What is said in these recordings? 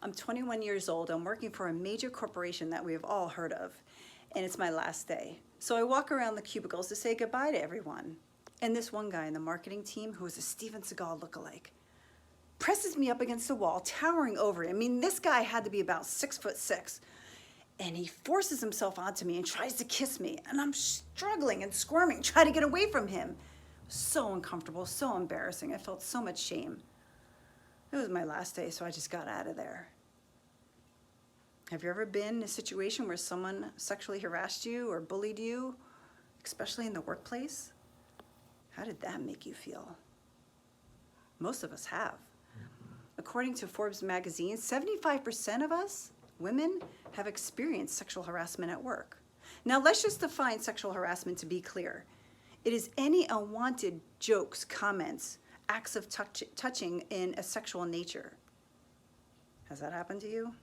I'm 21 years old. I'm working for a major corporation that we have all heard of, and it's my last day. So I walk around the cubicles to say goodbye to everyone. And this one guy in the marketing team, who is a Steven Seagal lookalike, presses me up against the wall, towering over him. I mean, this guy had to be about 6'6", and he forces himself onto me and tries to kiss me, and I'm struggling and squirming, trying to get away from him. So uncomfortable, so embarrassing. I felt so much shame. It was my last day, so I just got out of there. Have you ever been in a situation where someone sexually harassed you or bullied you, especially in the workplace? How did that make you feel? Most of us have. According to Forbes magazine, 75% of us, women, have experienced sexual harassment at work. Now let's just define sexual harassment to be clear. It is any unwanted jokes, comments, acts of touching in a sexual nature. Has that happened to you?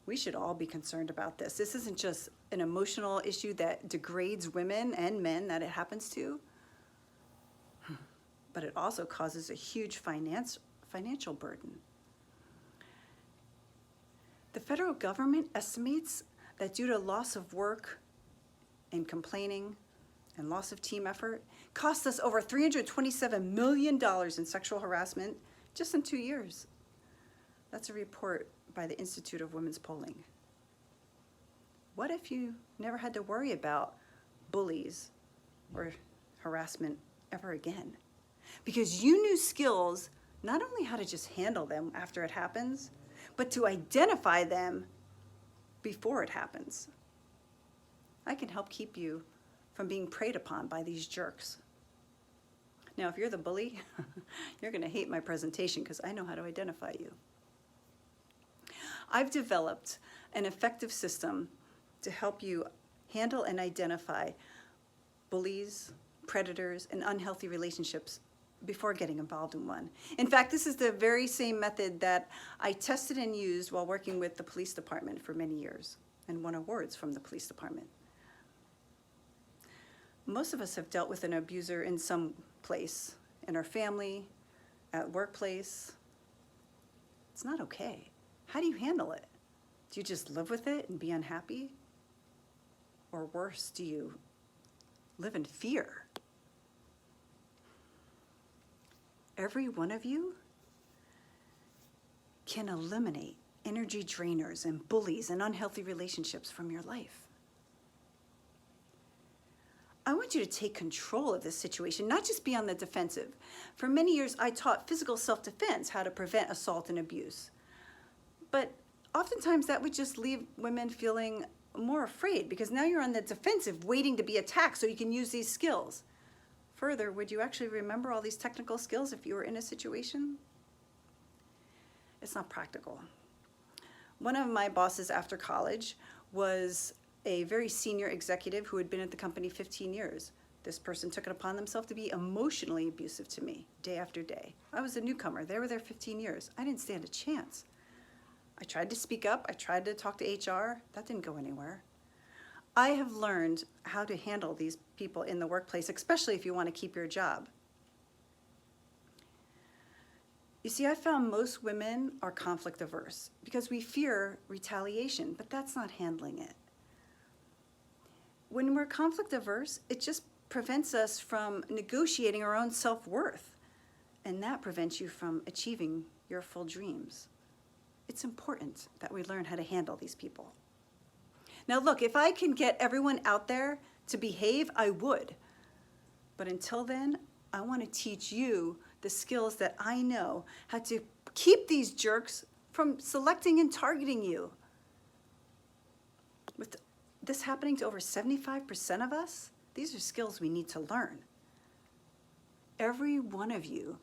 We should all be concerned about this. This isn't just an emotional issue that degrades women and men that it happens to, but it also causes a huge financial burden. The federal government estimates that due to loss of work and complaining and loss of team effort, cost us over $327 million in sexual harassment just in 2 years. That's a report by the Institute of Women's Polling. What if you never had to worry about bullies or harassment ever again? Because you knew skills, not only how to just handle them after it happens, but to identify them before it happens. I can help keep you from being preyed upon by these jerks. Now, if you're the bully, you're gonna hate my presentation because I know how to identify you. I've developed an effective system to help you handle and identify bullies, predators, and unhealthy relationships before getting involved in one. In fact, this is the very same method that I tested and used while working with the police department for many years and won awards from the police department. Most of us have dealt with an abuser in some place, in our family, at workplace. It's not okay. How do you handle it? Do you just live with it and be unhappy? Or worse, do you live in fear? Every one of you can eliminate energy drainers and bullies and unhealthy relationships from your life. I want you to take control of this situation, not just be on the defensive. For many years, I taught physical self-defense, how to prevent assault and abuse. But oftentimes that would just leave women feeling more afraid because now you're on the defensive, waiting to be attacked so you can use these skills. Further, would you actually remember all these technical skills if you were in a situation? It's not practical. One of my bosses after college was a very senior executive who had been at the company 15 years. This person took it upon themselves to be emotionally abusive to me day after day. I was a newcomer. They were there 15 years. I didn't stand a chance. I tried to speak up. I tried to talk to HR. That didn't go anywhere. I have learned how to handle these people in the workplace, especially if you want to keep your job. You see, I found most women are conflict averse because we fear retaliation, but that's not handling it. When we're conflict averse, it just prevents us from negotiating our own self-worth, and that prevents you from achieving your full dreams. It's important that we learn how to handle these people. Now look, if I can get everyone out there to behave, I would. But until then, I want to teach you the skills that I know, how to keep these jerks from selecting and targeting you. With this happening to over 75% of us, these are skills we need to learn. Every one of you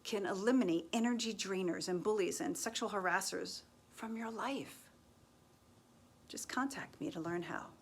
can eliminate energy drainers and bullies and sexual harassers from your life. Just contact me to learn how.